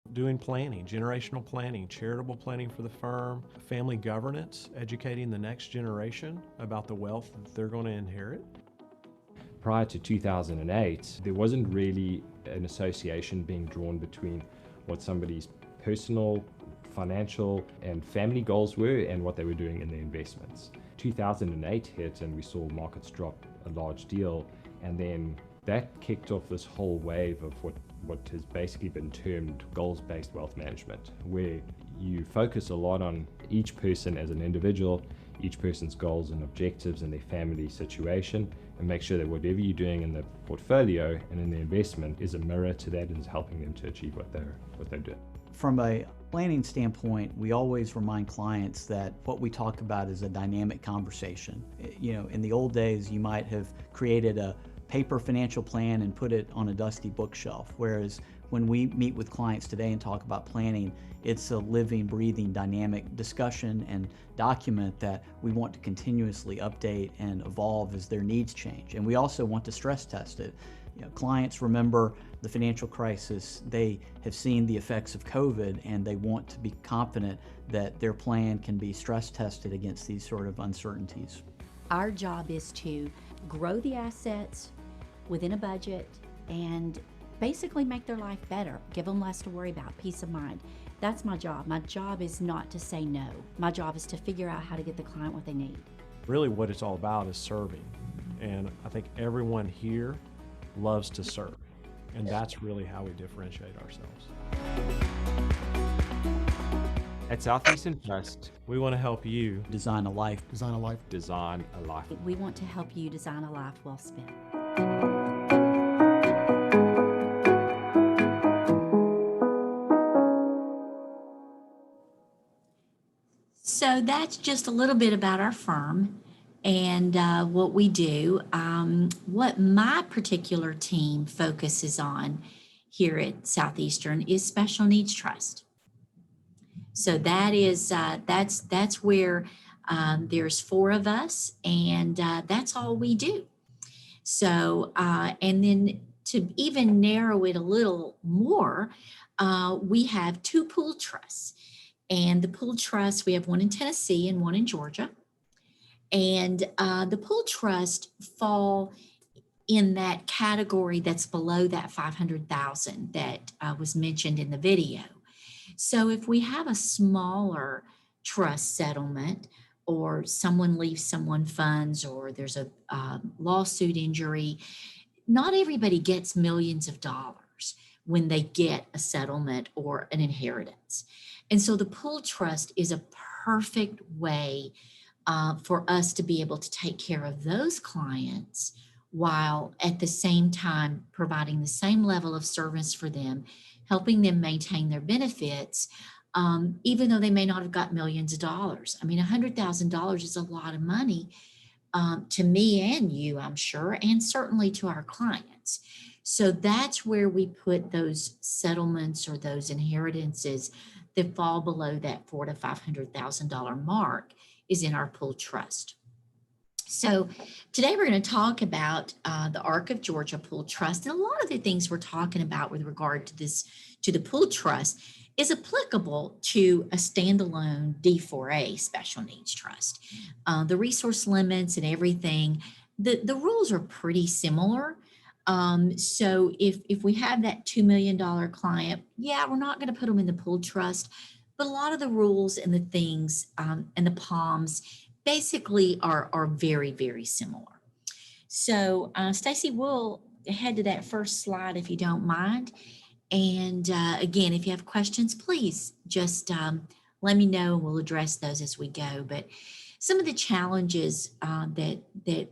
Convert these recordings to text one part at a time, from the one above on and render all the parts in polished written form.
Doing planning, generational planning, charitable planning for the firm, family governance, educating the next generation about the wealth that they're going to inherit. Prior to 2008, there wasn't really an association being drawn between what somebody's personal, financial, and family goals were and what they were doing in their investments. 2008 hit and we saw markets drop a large deal, and then that kicked off this whole wave of what has basically been termed goals-based wealth management, where you focus a lot on each person as an individual, each person's goals and objectives and their family situation, and make sure that whatever you're doing in the portfolio and in the investment is a mirror to that and is helping them to achieve what they're doing. From a planning standpoint, we always remind clients that what we talk about is a dynamic conversation. You know, in the old days, you might have created a paper financial plan and put it on a dusty bookshelf, whereas when we meet with clients today and talk about planning, it's a living, breathing, dynamic discussion and document that we want to continuously update and evolve as their needs change. And we also want to stress test it. You know, clients remember the financial crisis, they have seen the effects of COVID, and they want to be confident that their plan can be stress tested against these sort of uncertainties. Our job is to grow the assets within a budget and basically make their life better, give them less to worry about, peace of mind. That's my job. My job is not to say no. My job is to figure out how to get the client what they need. Really what it's all about is serving. And I think everyone here loves to serve. And that's really how we differentiate ourselves. At Southeastern Trust, We want to help you Design a life. Design a life. design a life. We want to help you design a life well spent. So that's just a little bit about our firm and what we do. What my particular team focuses on here at Southeastern is special needs trust. So that is that's where there's 4 of us, and that's all we do. So and then to even narrow it a little more, we have 2 pool trusts. And the pool trusts, we have one in Tennessee and one in Georgia. And the pool trust fall in that category that's below that $500,000 that was mentioned in the video. So if we have a smaller trust settlement, or someone leaves someone funds, or there's a lawsuit injury, not everybody gets millions of dollars when they get a settlement or an inheritance. And so the pool trust is a perfect way for us to be able to take care of those clients while at the same time providing the same level of service for them, helping them maintain their benefits, even though they may not have got millions of dollars. I mean, $100,000 is a lot of money to me and you, I'm sure, and certainly to our clients. So that's where we put those settlements or those inheritances that fall below that $400,000 to $500,000 mark is in our pool trust. So today we're going to talk about the Arc of Georgia Pool Trust, and a lot of the things we're talking about with regard to this, to the pool trust, is applicable to a standalone D4A special needs trust. The resource limits and everything, the rules are pretty similar. So if we have that $2 million client, yeah, we're not going to put them in the pool trust, but a lot of the rules and the things and the POMs basically are very, very similar. So Stacy, we'll head to that first slide if you don't mind. And again, if you have questions, please just let me know and we'll address those as we go. But some of the challenges that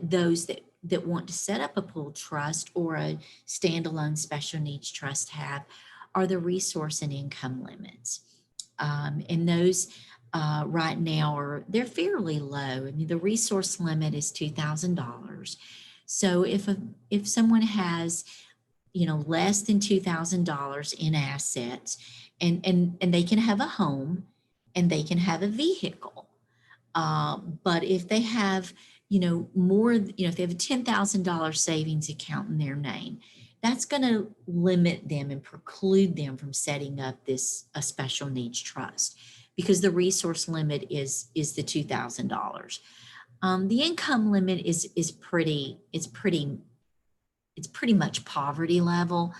those that want to set up a pool trust or a standalone special needs trust have are the resource and income limits. And those right now they're fairly low. I mean, the resource limit is $2,000. So if someone has, less than $2,000 in assets, and they can have a home and they can have a vehicle. But if they have, more, if they have a $10,000 savings account in their name, that's going to limit them and preclude them from setting up a special needs trust, because the resource limit is the $2,000. The income limit is pretty much poverty level.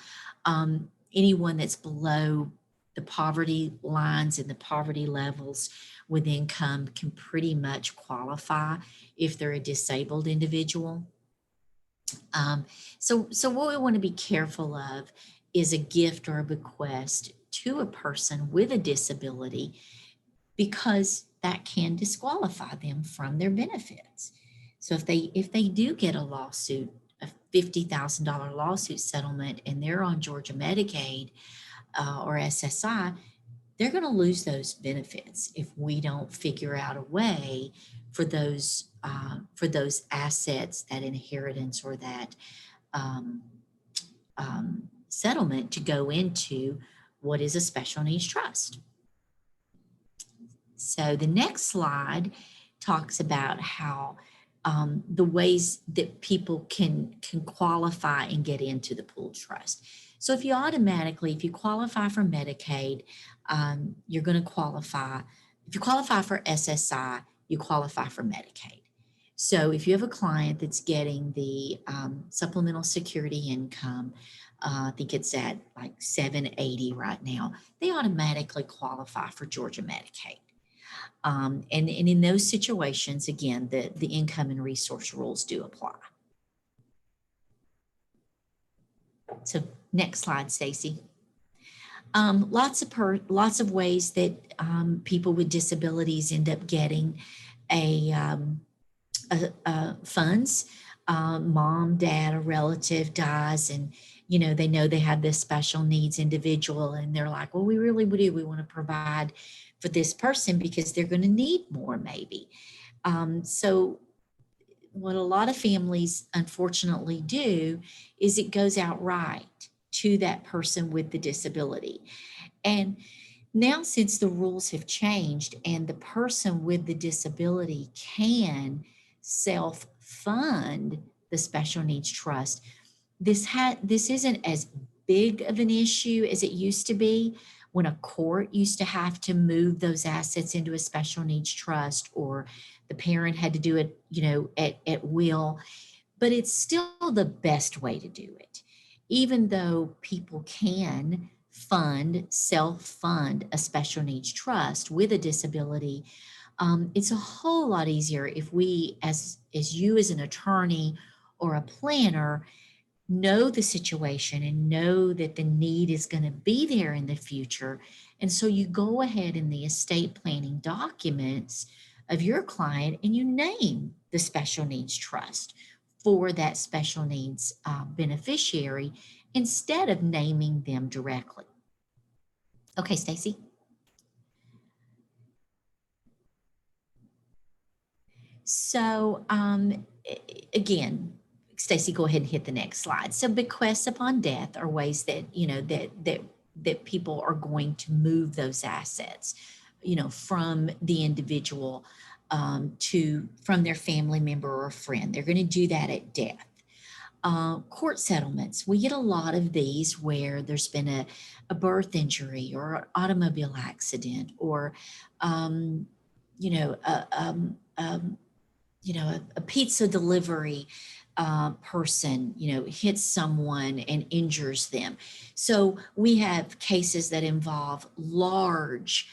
Anyone that's below the poverty lines and the poverty levels with income can pretty much qualify if they're a disabled individual. So what we want to be careful of is a gift or a bequest to a person with a disability, because that can disqualify them from their benefits. So if they do get a lawsuit, a $50,000 lawsuit settlement, and they're on Georgia Medicaid or SSI, they're going to lose those benefits if we don't figure out a way for those assets, that inheritance or that settlement, to go into what is a special needs trust. So the next slide talks about how the ways that people can qualify and get into the pooled trust. So if you qualify for Medicaid, you're going to qualify. If you qualify for SSI, you qualify for Medicaid. So if you have a client that's getting the supplemental security income, I think it's at like $780 right now, they automatically qualify for Georgia Medicaid. And in those situations, again, the income and resource rules do apply. So next slide, Stacy. Lots of ways that people with disabilities end up getting funds. Mom, dad, a relative dies, and they know they have this special needs individual, and they're like, well, we really do. We want to provide for this person because they're going to need more, maybe. So what a lot of families unfortunately do is it goes outright to that person with the disability. And now, since the rules have changed and the person with the disability can self-fund the special needs trust, this isn't as big of an issue as it used to be, when a court used to have to move those assets into a special needs trust, or the parent had to do it, at will. But it's still the best way to do it. Even though people can self-fund a special needs trust with a disability, it's a whole lot easier if we, as you as an attorney or a planner, know the situation and know that the need is going to be there in the future. And so you go ahead in the estate planning documents of your client and you name the special needs trust for that special needs beneficiary, instead of naming them directly. Okay, Stacy. So again, Stacy, go ahead and hit the next slide. So bequests upon death are ways that, that people are going to move those assets, from the individual from their family member or friend. They're going to do that at death. Court settlements, we get a lot of these where there's been a birth injury or an automobile accident, or a pizza delivery person, hits someone and injures them. So we have cases that involve large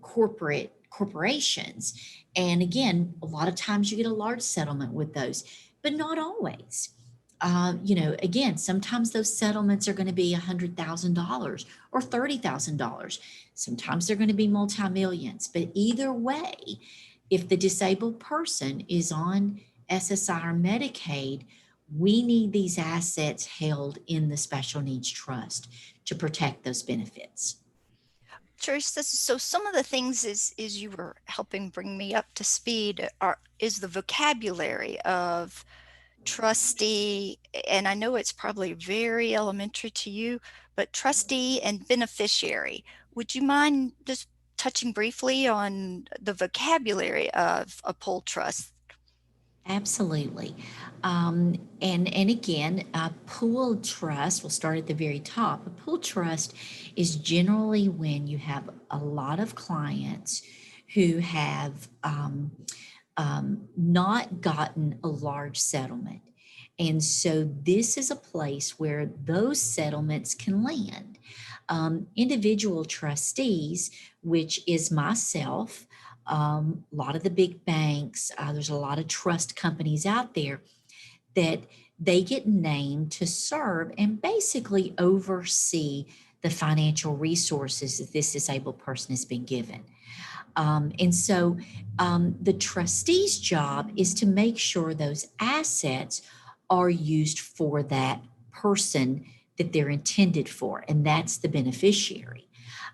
corporations. And again, a lot of times you get a large settlement with those, but not always. Again, sometimes those settlements are going to be $100,000 or $30,000. Sometimes they're going to be multi-millions. But either way, if the disabled person is on SSI or Medicaid, we need these assets held in the special needs trust to protect those benefits. Teresa, so some of the things is you were helping bring me up to speed is the vocabulary of trustee, and I know it's probably very elementary to you, but trustee and beneficiary. Would you mind just touching briefly on the vocabulary of a pooled trust? Absolutely. And again, a pooled trust, we'll start at the very top. A pooled trust is generally when you have a lot of clients who have not gotten a large settlement. And so this is a place where those settlements can land. Individual trustees, which is myself, a lot of the big banks, there's a lot of trust companies out there that they get named to serve and basically oversee the financial resources that this disabled person has been given. And so the trustee's job is to make sure those assets are used for that person that they're intended for, and that's the beneficiary.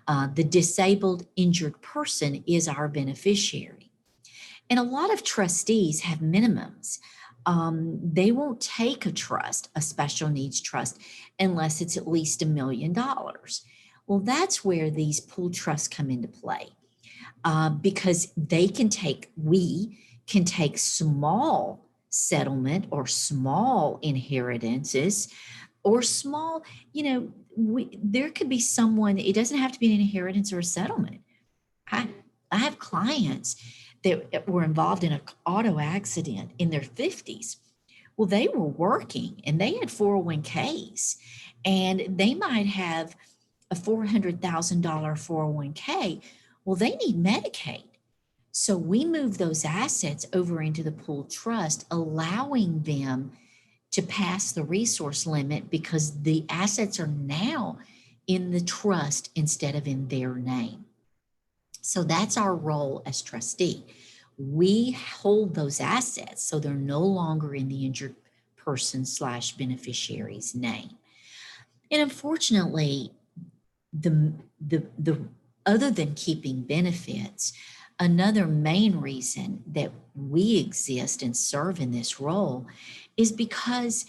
The disabled, injured person is our beneficiary. And a lot of trustees have minimums. They won't take a trust, a special needs trust, unless it's at least $1 million. Well, that's where these pool trusts come into play. Because we can take small settlement or small inheritances or small, there could be someone, it doesn't have to be an inheritance or a settlement. I have clients that were involved in an auto accident in their 50s. Well, they were working and they had 401ks, and they might have a $400,000 401k. Well, they need Medicaid. So we move those assets over into the pooled trust, allowing them to pass the resource limit because the assets are now in the trust instead of in their name. So that's our role as trustee. We hold those assets so they're no longer in the injured person / beneficiary's name. And unfortunately, the other than keeping benefits, another main reason that we exist and serve in this role is because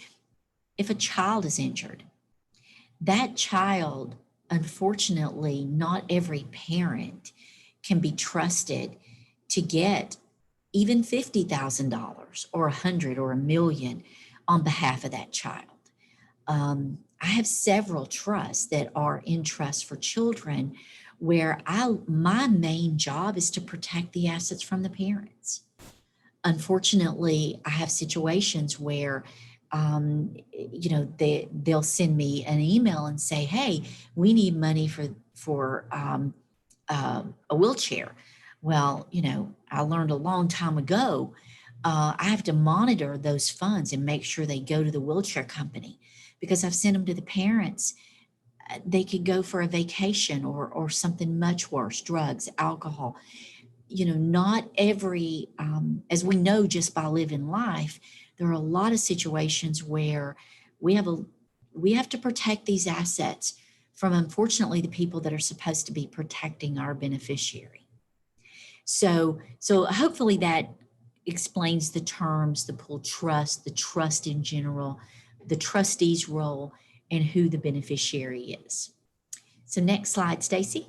if a child is injured, that child, unfortunately, not every parent can be trusted to get even $50,000 or $100,000 or $1 million on behalf of that child. I have several trusts that are in trust for children where my main job is to protect the assets from the parents. Unfortunately, I have situations where, they'll send me an email and say, "Hey, we need money for a wheelchair." Well, I learned a long time ago, I have to monitor those funds and make sure they go to the wheelchair company, because I've sent them to the parents. They could go for a vacation or something much worse, drugs, alcohol. Not every, as we know just by living life, there are a lot of situations where we have to protect these assets from, unfortunately, the people that are supposed to be protecting our beneficiary. So hopefully that explains the terms, the pool trust, the trust in general, the trustee's role, and who the beneficiary is. So next slide, Stacy.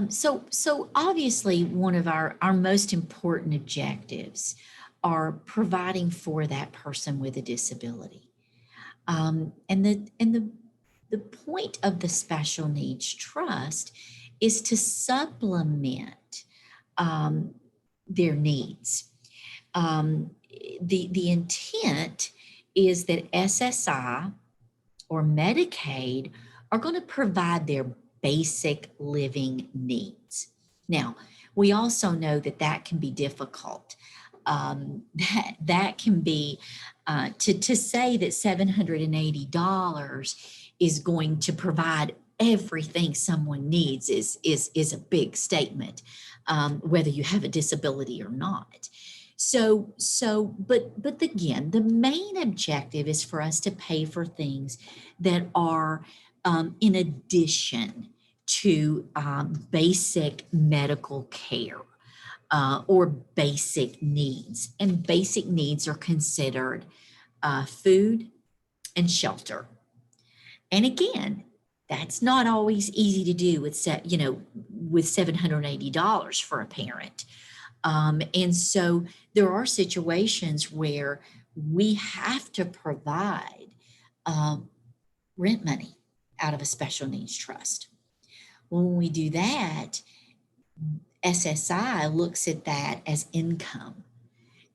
So obviously one of our most important objectives are providing for that person with a disability. And the point of the special needs trust is to supplement their needs. The intent is that SSI or Medicaid are going to provide their basic living needs. Now, we also know that can be difficult. That can be to say that $780 is going to provide everything someone needs is a big statement, whether you have a disability or not. But again, the main objective is for us to pay for things that are in addition to basic medical care or basic needs. And basic needs are considered food and shelter. And again, that's not always easy to do with $780 for a parent. And so there are situations where we have to provide rent money out of a special needs trust. When we do that, SSI looks at that as income.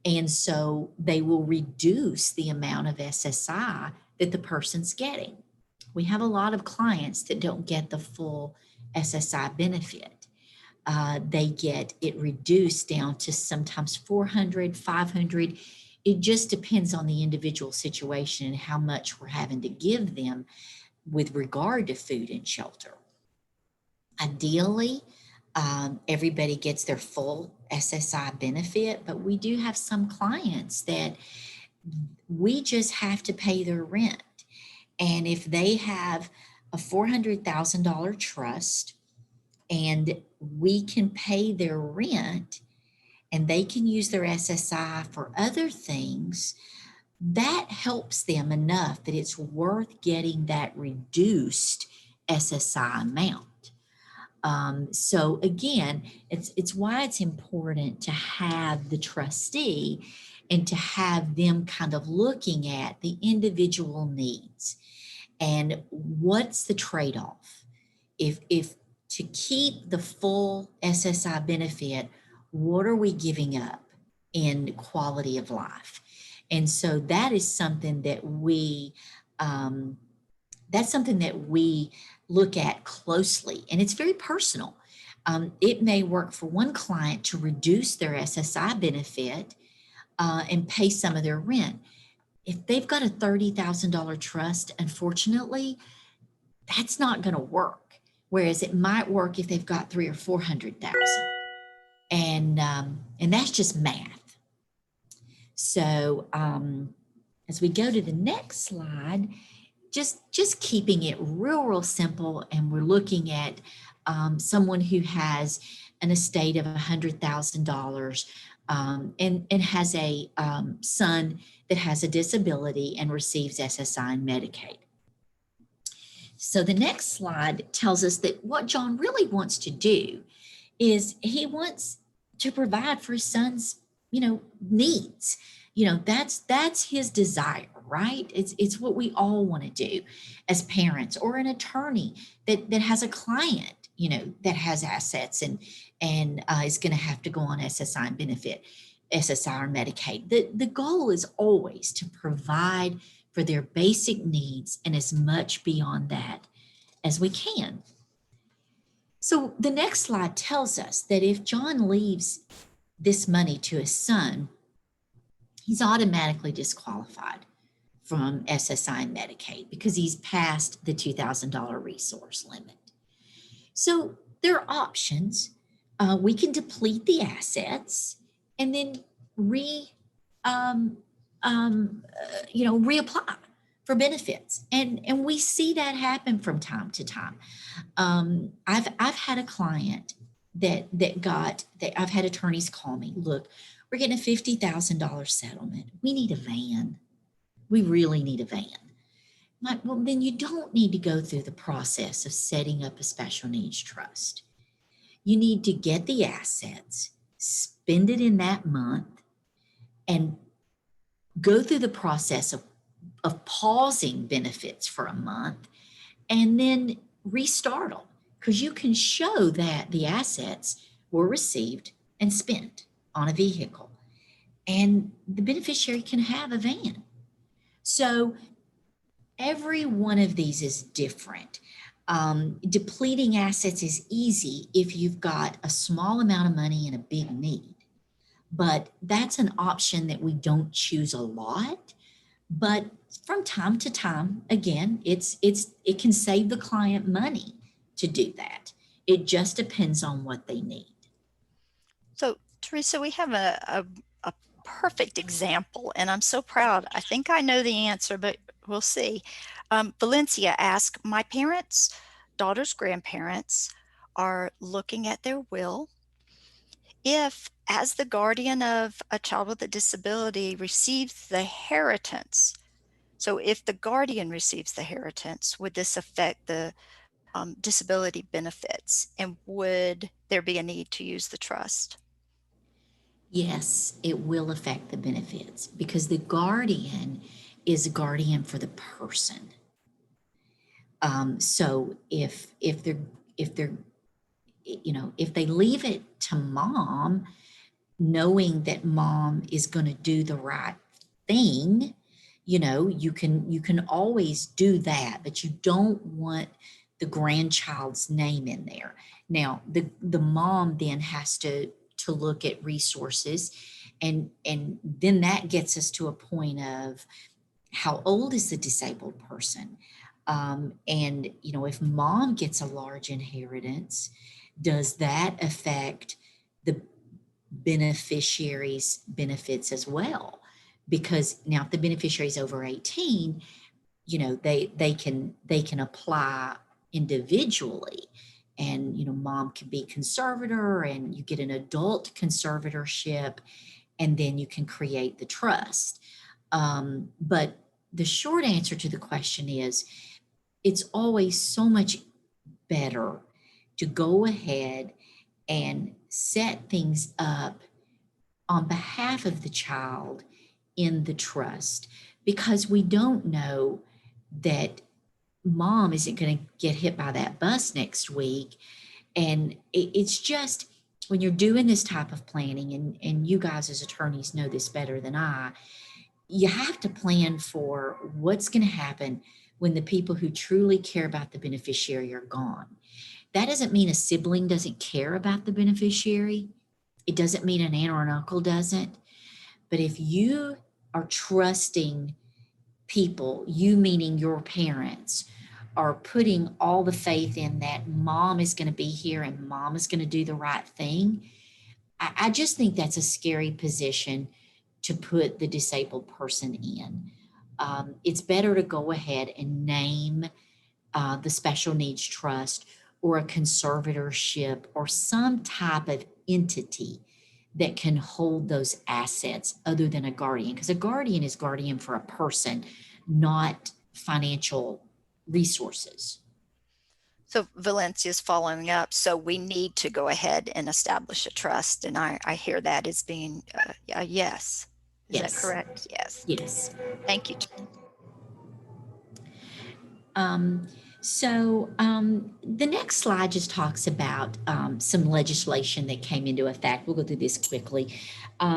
And so they will reduce the amount of SSI that the person's getting. We have a lot of clients that don't get the full SSI benefit. They get it reduced down to sometimes 400, 500. It just depends on the individual situation and how much we're having to give them with regard to food and shelter. Ideally, everybody gets their full SSI benefit, but we do have some clients that we just have to pay their rent. And if they have a $400,000 trust and we can pay their rent and they can use their SSI for other things, that helps them enough that it's worth getting that reduced SSI amount. So again, it's why it's important to have the trustee and to have them kind of looking at the individual needs and what's the trade-off. If to keep the full SSI benefit, what are we giving up in quality of life? And so that is something that we look at closely, and it's very personal. It may work for one client to reduce their SSI benefit and pay some of their rent. If they've got a $30,000 trust, unfortunately, that's not going to work. Whereas it might work if they've got 300,000 or 400,000, and that's just math. So as we go to the next slide, just keeping it real simple, and we're looking at someone who has an estate of $100,000 and has a son that has a disability and receives SSI and Medicaid. So the next slide tells us that what John really wants to do is he wants to provide for his son's, needs. That's his desire, right? It's what we all want to do as parents, or an attorney that has a client, that has assets and is going to have to go on SSI and benefit, SSI or Medicaid. The goal is always to provide for their basic needs and as much beyond that as we can. So the next slide tells us that if John leaves this money to his son, he's automatically disqualified from SSI and Medicaid because he's past the $2,000 resource limit. So there are options. We can deplete the assets and then reapply for benefits, and we see that happen from time to time. I've had a client I've had attorneys call me. Look, we're getting a $50,000 settlement. We need a van. We really need a van. I'm like, well, then you don't need to go through the process of setting up a special needs trust. You need to get the assets, spend it in that month, and go through the process of pausing benefits for a month and then restart them, because you can show that the assets were received and spent on a vehicle, and the beneficiary can have a van. So every one of these is different. Depleting assets is easy if you've got a small amount of money and a big need, but that's an option that we don't choose a lot. But from time to time, again, it can save the client money to do that. It just depends on what they need. So, Teresa, we have a perfect example, and I'm so proud. I think I know the answer, but we'll see. Valencia asked, my parents, daughter's grandparents, are looking at their will. If, as the guardian of a child with a disability, receives the inheritance, so if the guardian receives the inheritance, would this affect the disability benefits, and would there be a need to use the trust? Yes, it will affect the benefits because the guardian is a guardian for the person. So if they're if they leave it to mom, knowing that mom is going to do the right thing, you can always do that, but you don't want the grandchild's name in there. Now the mom then has to look at resources, and then that gets us to a point of how old is the disabled person. And if mom gets a large inheritance, does that affect the beneficiary's benefits as well? Because now if the beneficiary is over 18, they can apply individually, and mom can be conservator, and you get an adult conservatorship, and then you can create the trust. But the short answer to the question is, it's always so much better to go ahead and set things up on behalf of the child in the trust, because we don't know that mom isn't going to get hit by that bus next week. And it's just, when you're doing this type of planning, and you guys as attorneys know this better than I, you have to plan for what's going to happen when the people who truly care about the beneficiary are gone. That doesn't mean a sibling doesn't care about the beneficiary. It doesn't mean an aunt or an uncle doesn't. But if you are trusting people, you meaning your parents, are putting all the faith in that mom is going to be here and mom is going to do the right thing, I just think that's a scary position to put the disabled person in. It's better to go ahead and name the special needs trust or a conservatorship or some type of entity that can hold those assets other than a guardian, because a guardian is guardian for a person, not financial resources. So Valencia's following up. So we need to go ahead and establish a trust. And I hear that as being a yes. Is Yes. that correct? Yes. Yes. Thank you. The next slide just talks about some legislation that came into effect. We'll go through this quickly.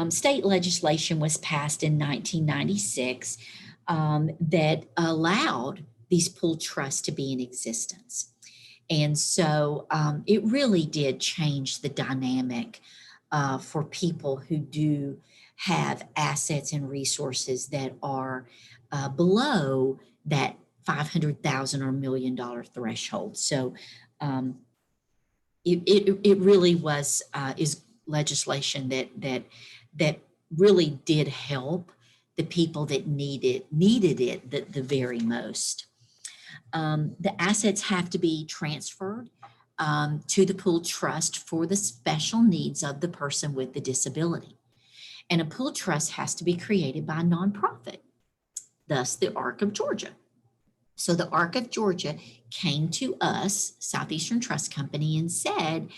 State legislation was passed in 1996 that allowed these pooled trusts to be in existence. And so it really did change the dynamic for people who do have assets and resources that are below that 500,000 or $1 million threshold. So it really was is legislation that really did help the people that needed it the very most. The assets have to be transferred to the pooled trust for the special needs of the person with the disability. And a pooled trust has to be created by a nonprofit, thus the ARC of Georgia. So the ARC of Georgia came to us, Southeastern Trust Company, and said,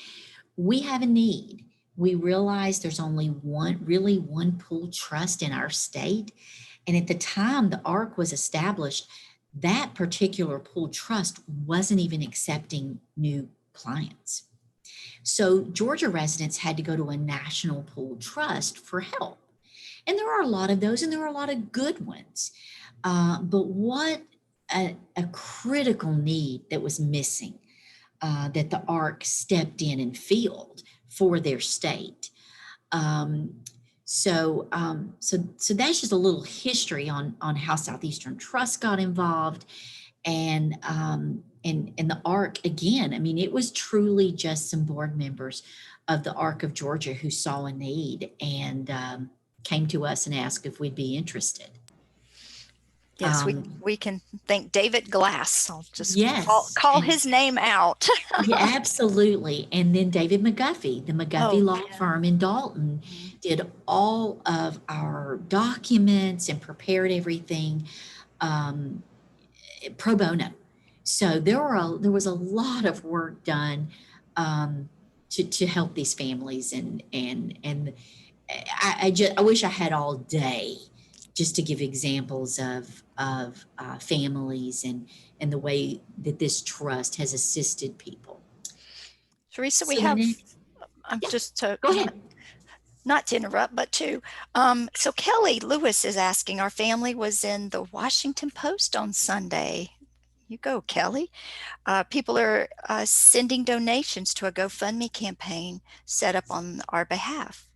we have a need. We realize there's only one pooled trust in our state. And at the time the ARC was established, that particular pooled trust wasn't even accepting new clients. So Georgia residents had to go to a national pooled trust for help. And there are a lot of those, and there are a lot of good ones. But what a critical need that was missing, that the ARC stepped in and filled for their state. So that's just a little history on how Southeastern Trust got involved, and the ARC, again, I mean, it was truly just some board members of the ARC of Georgia who saw a need and came to us and asked if we'd be interested. Yes, we can thank David Glass. I'll just call his name out. Yeah, absolutely. And then David McGuffey, the McGuffey Law Firm in Dalton, did all of our documents and prepared everything pro bono. So there was a lot of work done to help these families, and I wish I had all day just to give examples of families and the way that this trust has assisted people. Teresa, we So the have, next, I'm yeah, just to go ahead. not to interrupt, but to, so Kelly Lewis is asking, our family was in the Washington Post on Sunday. You go, Kelly. People are sending donations to a GoFundMe campaign set up on our behalf.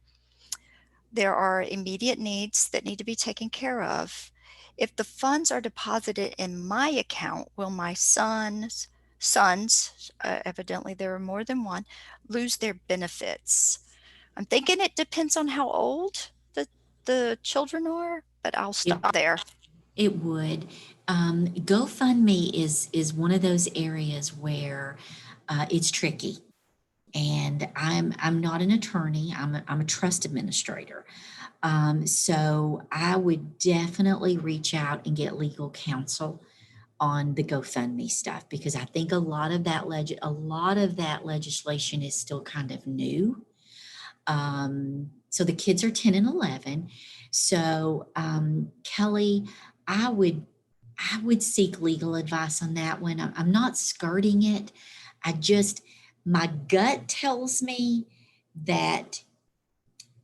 There are immediate needs that need to be taken care of. If the funds are deposited in my account, will my sons, evidently there are more than one, lose their benefits? I'm thinking it depends on how old the children are, but I'll stop there. It would. GoFundMe is one of those areas where it's tricky. And I'm not an attorney. I'm a trust administrator. So I would definitely reach out and get legal counsel on the GoFundMe stuff, because I think a lot of that legislation is still kind of new. So the kids are 10 and 11. So Kelly, I would seek legal advice on that one. I'm not skirting it. My gut tells me that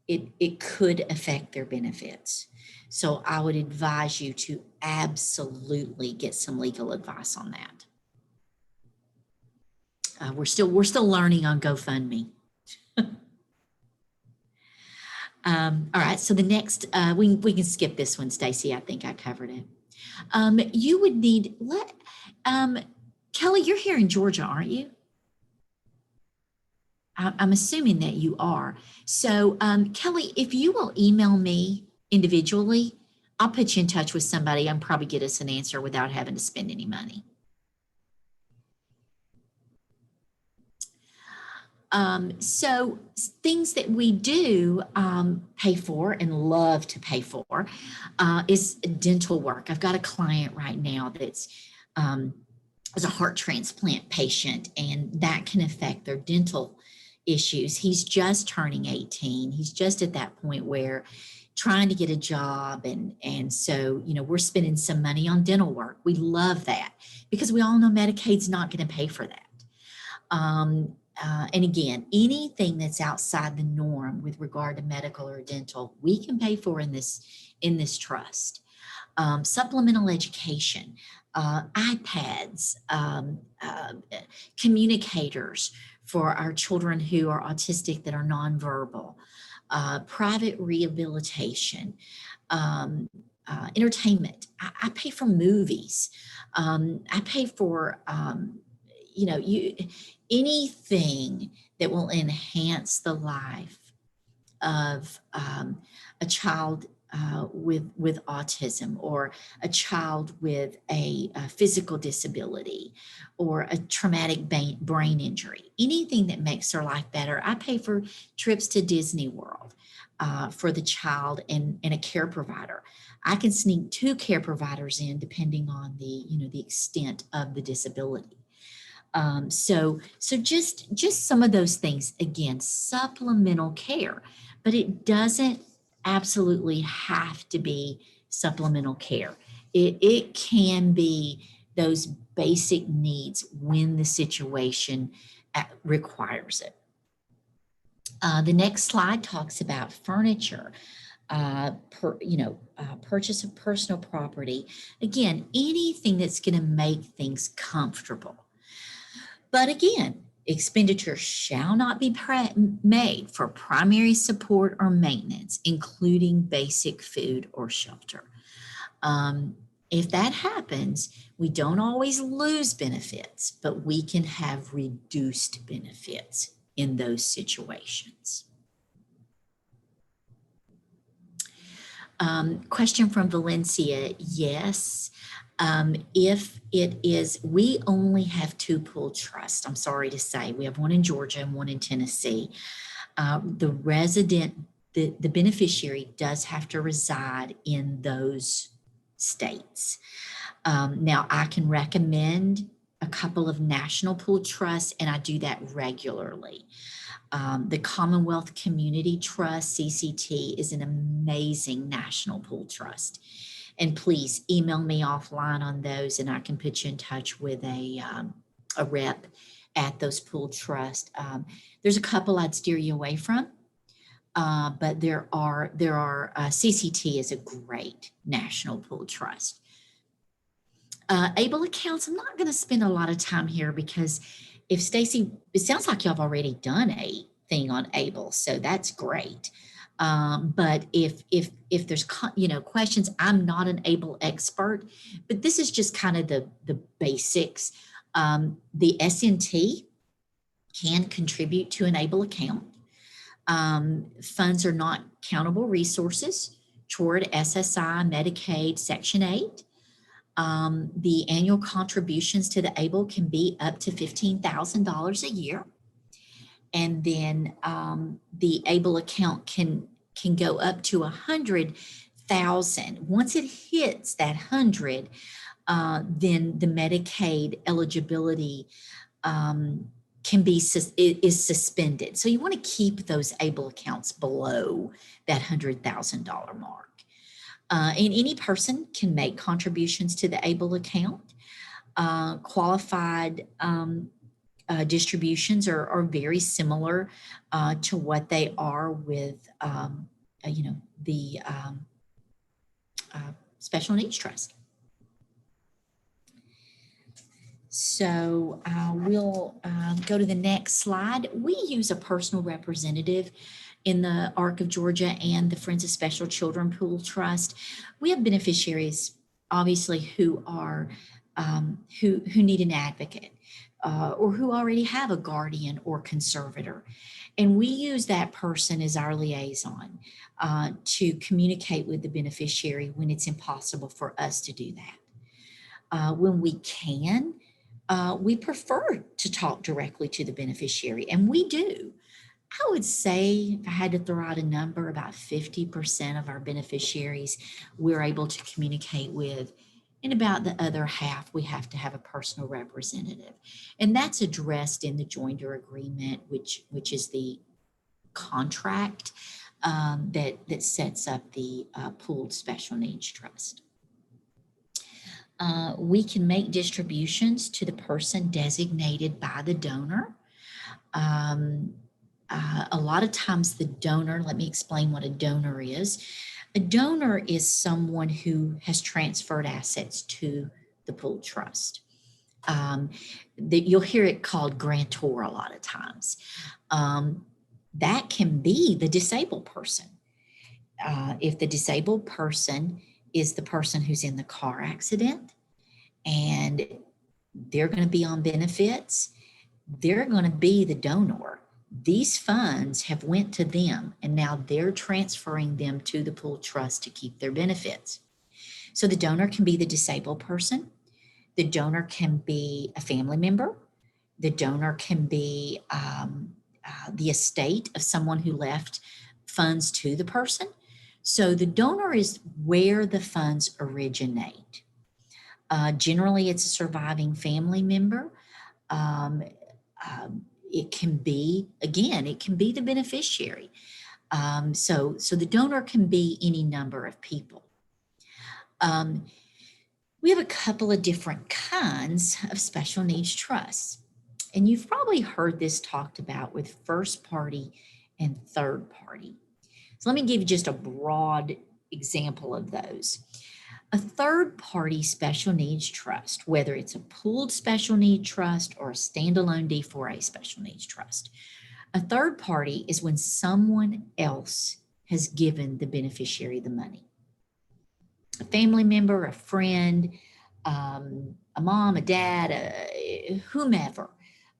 it could affect their benefits. So I would advise you to absolutely get some legal advice on that. We're still learning on GoFundMe. All right, so the next, we can skip this one, Stacy. I think I covered it. You would need, Kelly, you're here in Georgia, aren't you? I'm assuming that you are. So Kelly, if you will email me individually, I'll put you in touch with somebody and probably get us an answer without having to spend any money. So things that we do pay for and love to pay for is dental work. I've got a client right now that's is a heart transplant patient, and that can affect their dental issues. He's just turning 18. He's just at that point where trying to get a job. And so, we're spending some money on dental work. We love that because we all know Medicaid's not going to pay for that. And again, anything that's outside the norm with regard to medical or dental, we can pay for in this trust. Supplemental education, iPads, communicators for our children who are autistic that are nonverbal, private rehabilitation, entertainment. I pay for movies. I pay for, anything that will enhance the life of a child with autism, or a child with a physical disability, or a traumatic brain injury, anything that makes their life better. I pay for trips to Disney World for the child and a care provider. I can sneak 2 care providers in depending on the extent of the disability. So just some of those things, again, supplemental care, but it doesn't absolutely have to be supplemental care. It can be those basic needs when the situation requires it. The next slide talks about furniture, purchase of personal property. Again, anything that's going to make things comfortable. But again, expenditures shall not be made for primary support or maintenance, including basic food or shelter. If that happens, we don't always lose benefits, but we can have reduced benefits in those situations. Question from Valencia, yes. If it is, we only have 2 pooled trusts. I'm sorry to say, we have one in Georgia and one in Tennessee. The beneficiary does have to reside in those states. Now, I can recommend a couple of national pool trusts, and I do that regularly. The Commonwealth Community Trust, CCT, is an amazing national pool trust. And please email me offline on those, and I can put you in touch with a rep at those pool trusts. There's a couple I'd steer you away from, but there are CCT is a great national pool trust. Able accounts, I'm not going to spend a lot of time here because if Stacy, it sounds like y'all have already done a thing on Able, so that's great. But if there's questions, I'm not an Able expert, but this is just kind of the basics. The SNT can contribute to an Able account. Funds are not countable resources toward SSI, Medicaid, Section 8. The annual contributions to the ABLE can be up to $15,000 a year. And then the ABLE account can go up to $100,000. Once it hits that 100, then the Medicaid eligibility is suspended. So you want to keep those ABLE accounts below that $100,000 mark. And any person can make contributions to the ABLE account. Qualified distributions are very similar to what they are with, the Special Needs Trust. So we'll go to the next slide. We use a personal representative in the ARC of Georgia and the Friends of Special Children Pool Trust. We have beneficiaries, obviously, who are who need an advocate or who already have a guardian or conservator. And we use that person as our liaison to communicate with the beneficiary when it's impossible for us to do that. When we can, we prefer to talk directly to the beneficiary, and we do. I would say, if I had to throw out a number, about 50% of our beneficiaries we're able to communicate with, and about the other half we have to have a personal representative. And that's addressed in the joinder agreement, which is the contract that sets up the pooled special needs trust. We can make distributions to the person designated by the donor. A lot of times the donor, let me explain what a donor is. A donor is someone who has transferred assets to the pool trust. You'll hear it called grantor a lot of times. That can be the disabled person. If the disabled person is the person who's in the car accident and they're going to be on benefits, they're going to be the donor. These funds have went to them and now they're transferring them to the pool trust to keep their benefits. So the donor can be the disabled person. The donor can be a family member. The donor can be the estate of someone who left funds to the person. So the donor is where the funds originate. Generally, it's a surviving family member. It can be, again, it can be the beneficiary. So the donor can be any number of people. We have a couple of different kinds of special needs trusts. And you've probably heard this talked about with first party and third party. So let me give you just a broad example of those. A third party special needs trust, whether it's a pooled special need trust or a standalone D4A special needs trust. A third party is when someone else has given the beneficiary the money. A family member, a friend, a mom, a dad, whomever,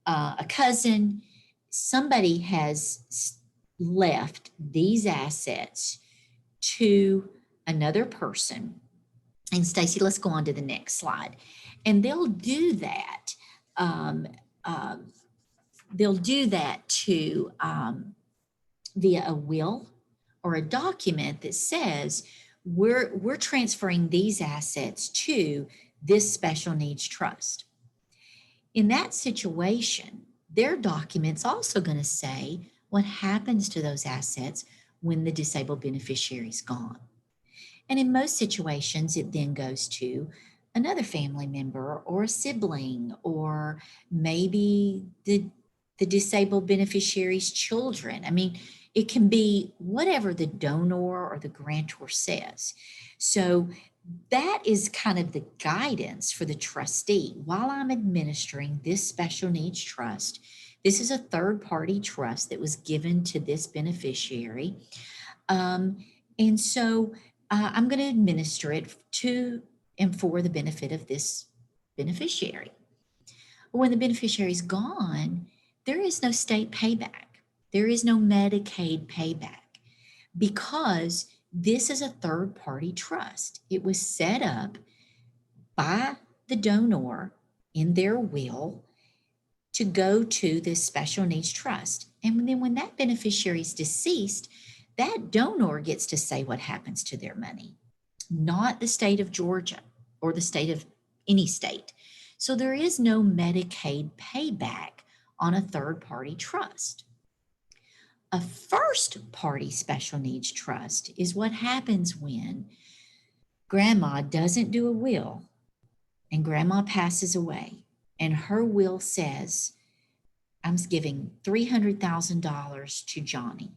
a cousin, somebody has left these assets to another person. And Stacy, let's go on to the next slide. And they'll do that. They'll do that to via a will or a document that says we're transferring these assets to this special needs trust. In that situation, their document's also going to say what happens to those assets when the disabled beneficiary is gone. And in most situations, it then goes to another family member or a sibling, or maybe the disabled beneficiary's children. I mean, it can be whatever the donor or the grantor says. So that is kind of the guidance for the trustee. While I'm administering this special needs trust, this is a third-party trust that was given to this beneficiary. And so I'm going to administer it to and for the benefit of this beneficiary. When the beneficiary is gone, there is no state payback. There is no Medicaid payback, because this is a third-party trust. It was set up by the donor in their will to go to this special needs trust. And then when that beneficiary is deceased, that donor gets to say what happens to their money, not the state of Georgia or the state of any state. So there is no Medicaid payback on a third-party trust. A first-party special needs trust is what happens when grandma doesn't do a will and grandma passes away, and her will says, I'm giving $300,000 to Johnny,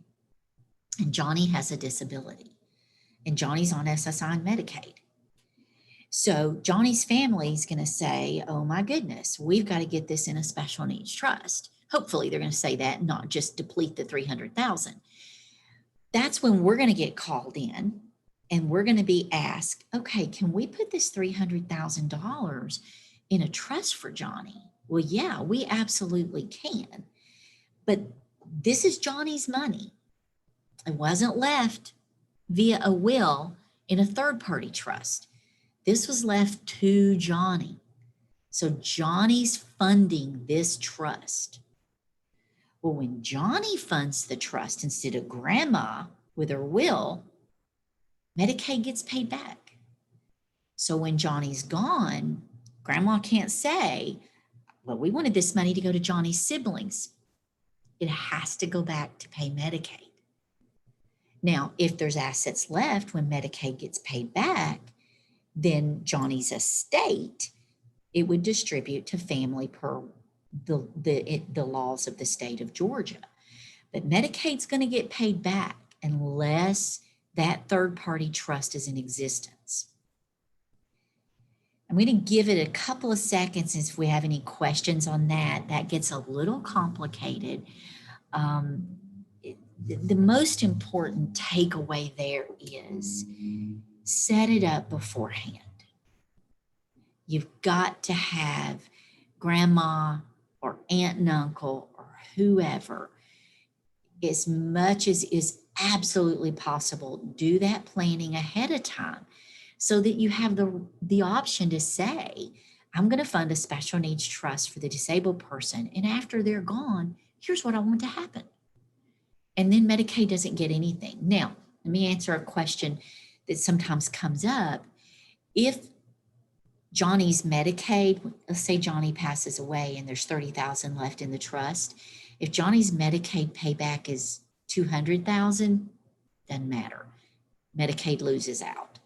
and Johnny has a disability, and Johnny's on SSI and Medicaid. So Johnny's family is going to say, oh my goodness, we've got to get this in a special needs trust. Hopefully they're going to say that, not just deplete the $300,000. That's when we're going to get called in and we're going to be asked, okay, can we put this $300,000 in a trust for Johnny? Well, yeah, we absolutely can. But this is Johnny's money. It wasn't left via a will in a third-party trust. This was left to Johnny. So Johnny's funding this trust. Well, when Johnny funds the trust instead of grandma with her will, Medicaid gets paid back. So when Johnny's gone, grandma can't say, well, we wanted this money to go to Johnny's siblings. It has to go back to pay Medicaid. Now, if there's assets left when Medicaid gets paid back, then Johnny's estate, it would distribute to family per the laws of the state of Georgia. But Medicaid's going to get paid back unless that third-party trust is in existence. I'm going to give it a couple of seconds if we have any questions on that. That gets a little complicated. The most important takeaway there is set it up beforehand. You've got to have grandma or aunt and uncle or whoever, as much as is absolutely possible, do that planning ahead of time so that you have the option to say, I'm going to fund a special needs trust for the disabled person, and after they're gone, here's what I want to happen. And then Medicaid doesn't get anything. Now, let me answer a question that sometimes comes up. If Johnny's Medicaid, let's say Johnny passes away and there's $30,000 left in the trust. If Johnny's Medicaid payback is $200,000, doesn't matter. Medicaid loses out.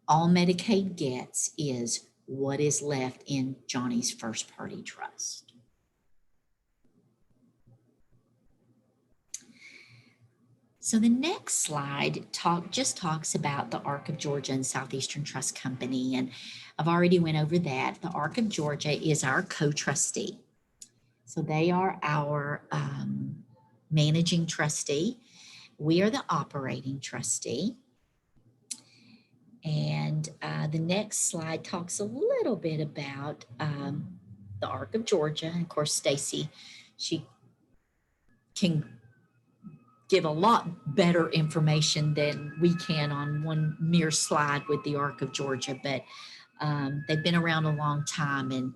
All Medicaid gets is what is left in Johnny's first party trust. So the next slide just talks about the Arc of Georgia and Southeastern Trust Company, and I've already went over that. The Arc of Georgia is our co-trustee. So they are our managing trustee. We are the operating trustee. And the next slide talks a little bit about the Arc of Georgia. And of course, Stacy, she can give a lot better information than we can on one mere slide with the Arc of Georgia, but they've been around a long time and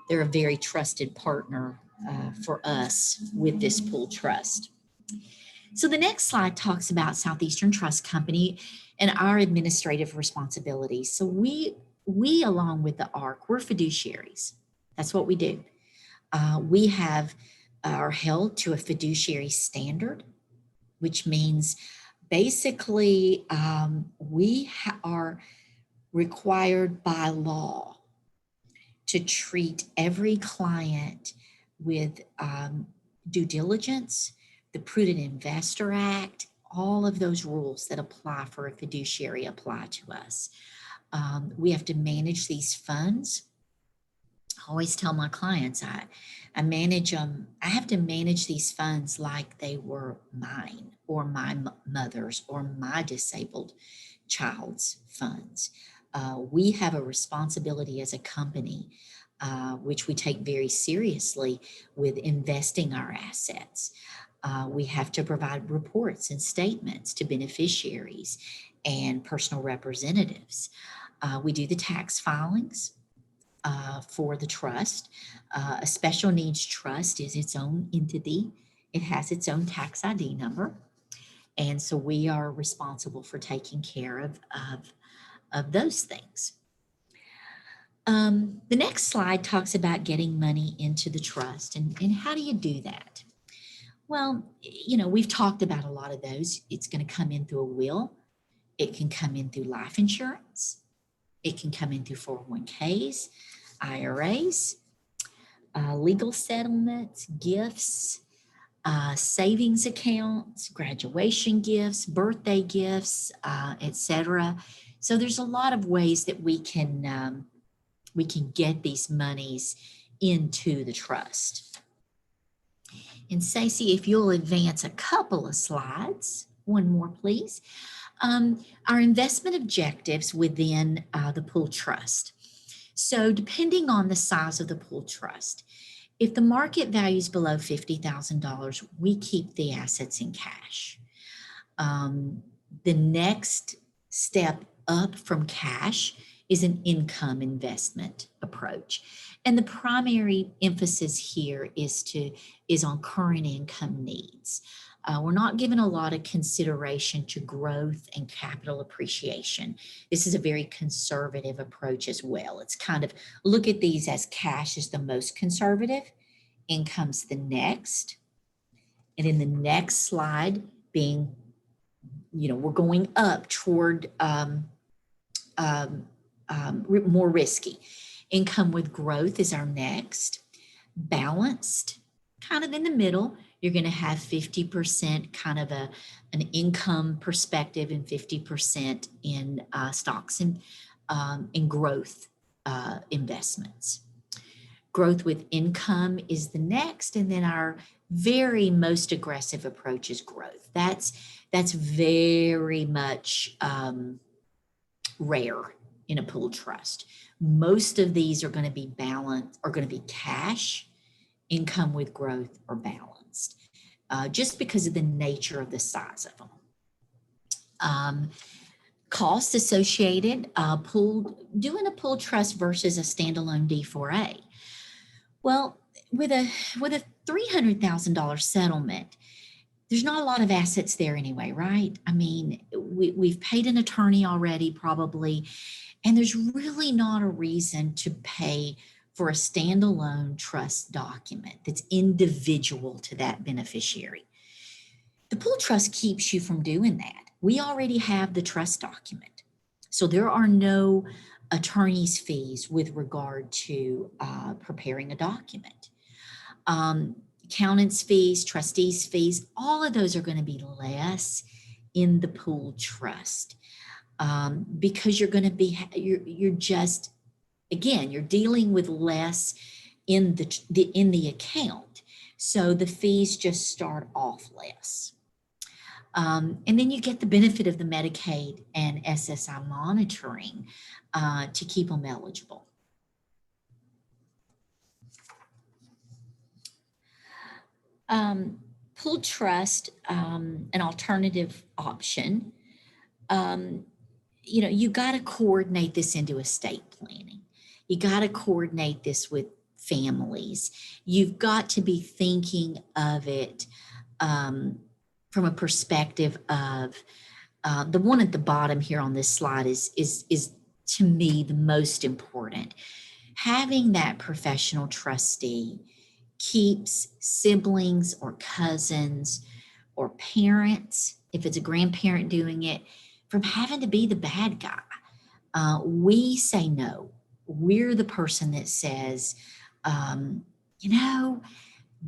they're a very trusted partner for us with this pool trust. So the next slide talks about Southeastern Trust Company and our administrative responsibilities. So we along with the ARC, we're fiduciaries. That's what we do. We are held to a fiduciary standard, which means basically we are required by law to treat every client with due diligence, the Prudent Investor Act, all of those rules that apply for a fiduciary apply to us. We have to manage these funds. I always tell my clients, I manage them. I have to manage these funds like they were mine or my mother's or my disabled child's funds. We have a responsibility as a company, which we take very seriously with investing our assets. We have to provide reports and statements to beneficiaries and personal representatives. We do the tax filings for the trust. A special needs trust is its own entity. It has its own tax ID number. And so we are responsible for taking care of those things. The next slide talks about getting money into the trust and how do you do that? Well, we've talked about a lot of those. It's going to come in through a will. It can come in through life insurance. It can come in through 401ks, IRAs, legal settlements, gifts, savings accounts, graduation gifts, birthday gifts, etc. So there's a lot of ways that we can get these monies into the trust. And Stacey, if you'll advance a couple of slides, one more please. Our investment objectives within the pool trust. So depending on the size of the pool trust, if the market value is below $50,000, we keep the assets in cash. The next step up from cash is an income investment approach. And the primary emphasis here is on current income needs. We're not given a lot of consideration to growth and capital appreciation. This is a very conservative approach as well. It's kind of look at these as cash is the most conservative, income's the next. And in the next slide being, we're going up toward more risky. Income with growth is our next. Balanced, kind of in the middle. You're going to have 50% kind of an income perspective and 50% in stocks and growth investments. Growth with income is the next, and then our very most aggressive approach is growth. That's very much rare in a pool trust. Most of these are going to be balanced, are going to be cash, income with growth, or balanced, just because of the nature of the size of them. Costs associated, doing a pool trust versus a standalone D4A. Well, with a $300,000 settlement, there's not a lot of assets there anyway, right? I mean, we've paid an attorney already probably, and there's really not a reason to pay for a standalone trust document that's individual to that beneficiary. The pool trust keeps you from doing that. We already have the trust document. So there are no attorney's fees with regard to preparing a document. Accountant's fees, trustee's fees, all of those are going to be less in the pool trust because you're going to be, you're just, again, you're dealing with less in the account. So the fees just start off less. And then you get the benefit of the Medicaid and SSI monitoring to keep them eligible. Pool trust, an alternative option. You got to coordinate this into estate planning. You got to coordinate this with families. You've got to be thinking of it from a perspective of the one at the bottom here on this slide is to me the most important. Having that professional trustee keeps siblings or cousins or parents, if it's a grandparent doing it, from having to be the bad guy. We say no. We're the person that says, you know,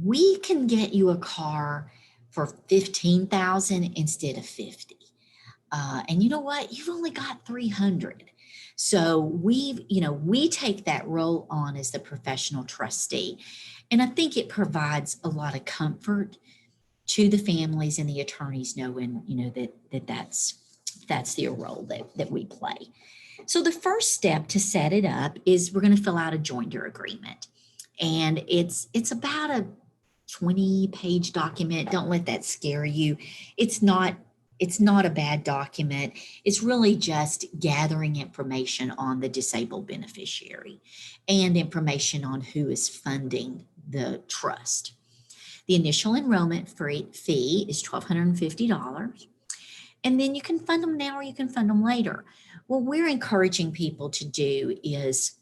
we can get you a car for 15,000 instead of 50. And you know what? You've only got 300. So we take that role on as the professional trustee. And I think it provides a lot of comfort to the families and the attorneys knowing, that's their role that we play. So the first step to set it up is we're going to fill out a joinder agreement. And it's about a 20-page document. Don't let that scare you. It's not a bad document. It's really just gathering information on the disabled beneficiary and information on who is funding the trust. The initial enrollment fee is $1,250. And then you can fund them now or you can fund them later. What we're encouraging people to do is,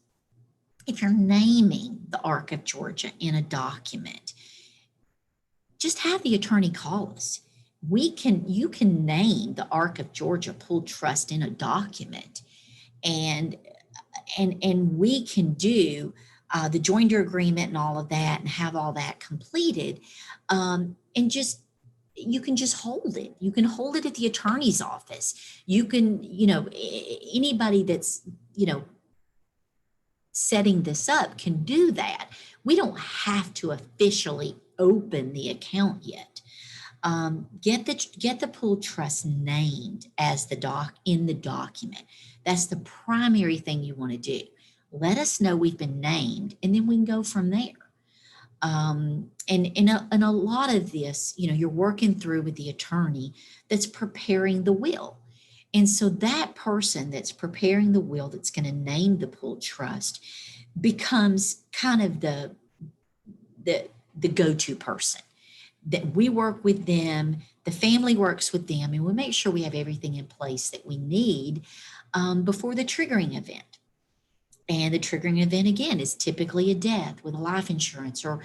if you're naming the Arc of Georgia in a document, just have the attorney call us. You can name the Arc of Georgia Pooled Trust in a document, and we can do the joinder agreement and all of that and have all that completed, and you can just hold it. You can hold it at the attorney's office. You can, anybody that's, setting this up can do that. We don't have to officially open the account yet. Get the pooled trust named as in the document. That's the primary thing you want to do. Let us know we've been named, and then we can go from there. And a lot of this, you're working through with the attorney that's preparing the will. And so that person that's preparing the will that's going to name the pooled trust becomes kind of the go-to person. That we work with them, the family works with them, and we make sure we have everything in place that we need before the triggering event. And the triggering event, again, is typically a death with a life insurance or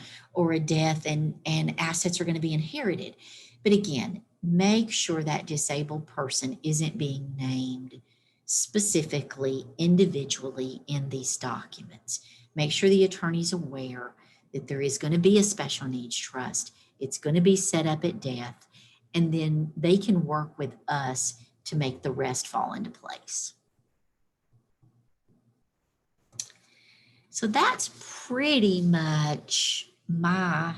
a death and assets are going to be inherited. But again, make sure that disabled person isn't being named specifically, individually in these documents. Make sure the attorney's aware that there is going to be a special needs trust. It's going to be set up at death, and then they can work with us to make the rest fall into place. So that's pretty much my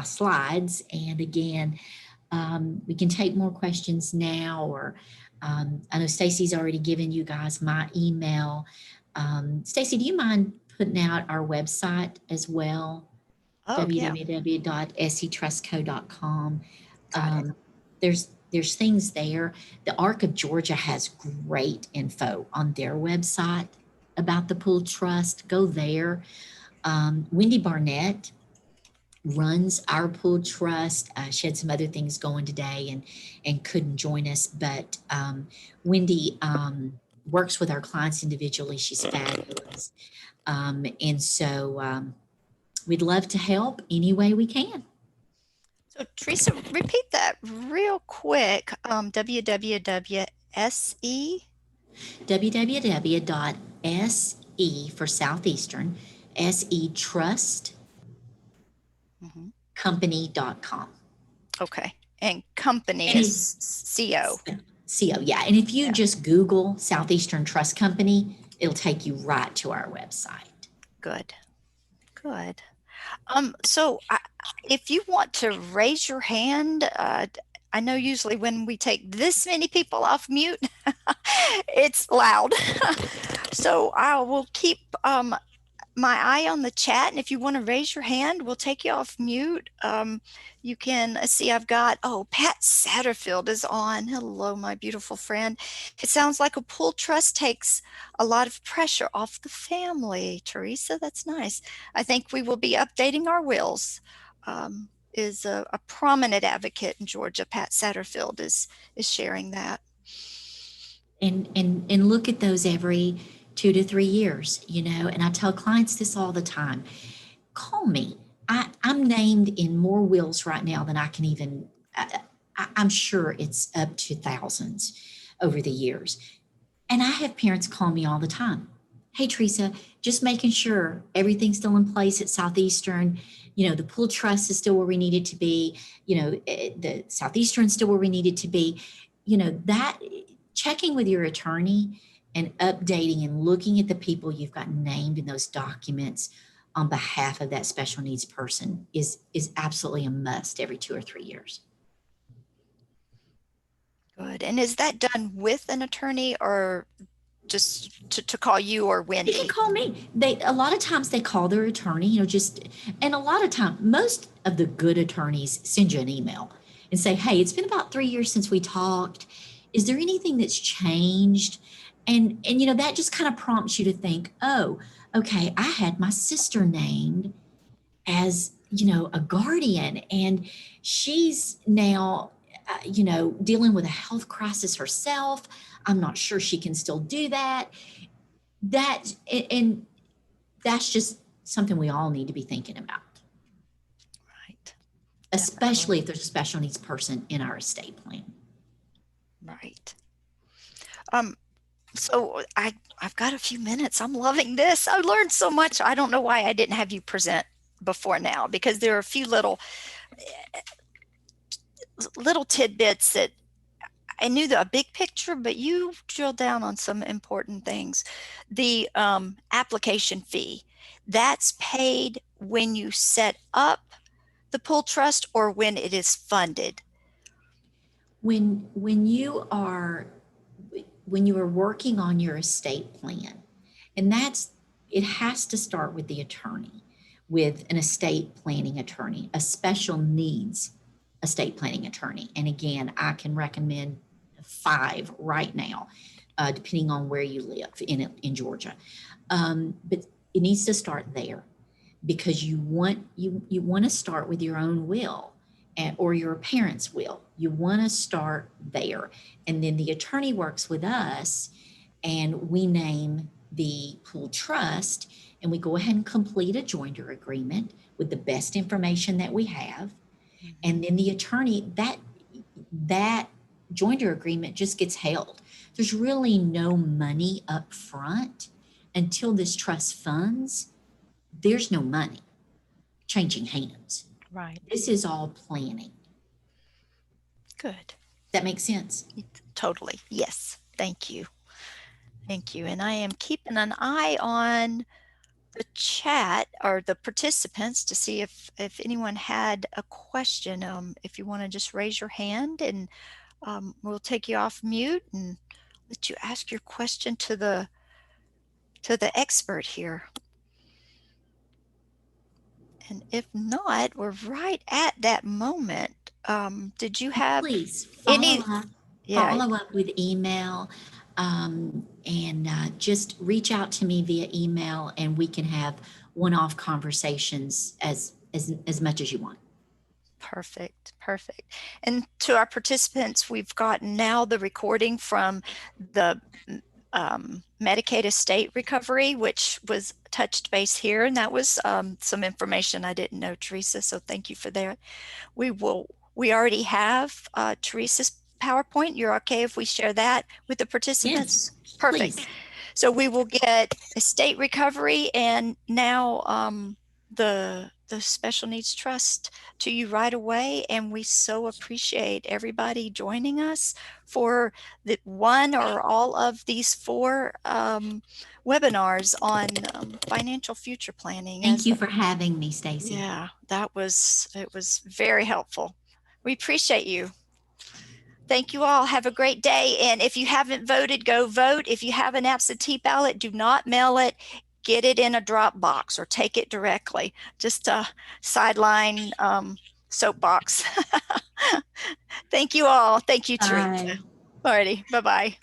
slides. And again, we can take more questions now, or I know Stacy's already given you guys my email. Stacy, do you mind putting out our website as well? Oh, yeah. www.setrustco.com. Got it. There's things there. The Arc of Georgia has great info on their website about the pooled trust. Go there. Wendy Barnett runs our pooled trust. She had some other things going today and couldn't join us, but Wendy works with our clients individually. She's fabulous. And so we'd love to help any way we can. So Teresa, repeat that real quick. www.se for Southeastern, SE Trust company.com. Okay. And company is CO. CO, yeah. And if you just Google Southeastern Trust Company, it'll take you right to our website. Good. Good. So if you want to raise your hand, I know usually when we take this many people off mute, it's loud. So I will keep my eye on the chat, and if you want to raise your hand, we'll take you off mute. You can see I've got, Pat Satterfield is on. Hello, my beautiful friend. It sounds like a pooled trust takes a lot of pressure off the family. Teresa, that's nice. I think we will be updating our wills. Is a prominent advocate in Georgia. Pat Satterfield is sharing that. And look at those every 2 to 3 years, and I tell clients this all the time. Call me. I'm named in more wills right now than I can even, I'm sure it's up to thousands over the years. And I have parents call me all the time. Hey, Teresa, just making sure everything's still in place at Southeastern. The pool trust is still where we need it to be. The Southeastern is still where we need it to be. That checking with your attorney and updating and looking at the people you've got named in those documents on behalf of that special needs person is absolutely a must every 2 or 3 years. Good. And is that done with an attorney or just to call you or Wendy? They can call me. A lot of times they call their attorney, and a lot of time, most of the good attorneys send you an email and say, hey, it's been about 3 years since we talked. Is there anything that's changed? And that just kind of prompts you to think, oh, okay, I had my sister named as, a guardian, and she's now, dealing with a health crisis herself. I'm not sure she can still do that. And that's just something we all need to be thinking about. Right. Especially if there's a special needs person in our estate plan. Right. So I've got a few minutes. I'm loving this. I learned so much. I don't know why I didn't have you present before now, because there are a few little tidbits that I knew a big picture, but you drilled down on some important things. The application fee, that's paid when you set up the pool trust or when it is funded? When you are working on your estate plan, and it has to start with the attorney, with an estate planning attorney, a special needs estate planning attorney. And again, I can recommend 5 right now, depending on where you live in Georgia. But it needs to start there, because you want to start with your own will or your parents' will. You want to start there. And then the attorney works with us, and we name the pool trust, and we go ahead and complete a joinder agreement with the best information that we have. And then the attorney, that joinder agreement just gets held. There's really no money up front until this trust funds. There's no money changing hands. Right. This is all planning. Good. That makes sense? Totally. Yes. Thank you. Thank you. And I am keeping an eye on the chat or the participants to see if anyone had a question. If you want to just raise your hand, and we'll take you off mute and let you ask your question to the expert here. And if not, we're right at that moment. Did you have Please any? Follow up with email, and just reach out to me via email, and we can have one-off conversations as much as you want. Perfect. And to our participants, we've gotten now the recording from the Medicaid estate recovery, which was touched base here, and that was some information I didn't know, Teresa, so thank you for that. We already have Teresa's PowerPoint. You're okay if we share that with the participants? Yes, perfect. Please. So we will get estate recovery and now the special needs trust to you right away. And we so appreciate everybody joining us for the one or all of these 4 webinars on financial future planning. Thank you for having me, Stacy. Yeah, it was very helpful. We appreciate you. Thank you all. Have a great day. And if you haven't voted, go vote. If you have an absentee ballot, do not mail it. Get it in a drop box or take it directly. Just a sideline soapbox. Thank you all. Thank you, Teresa. Alrighty. Bye-bye.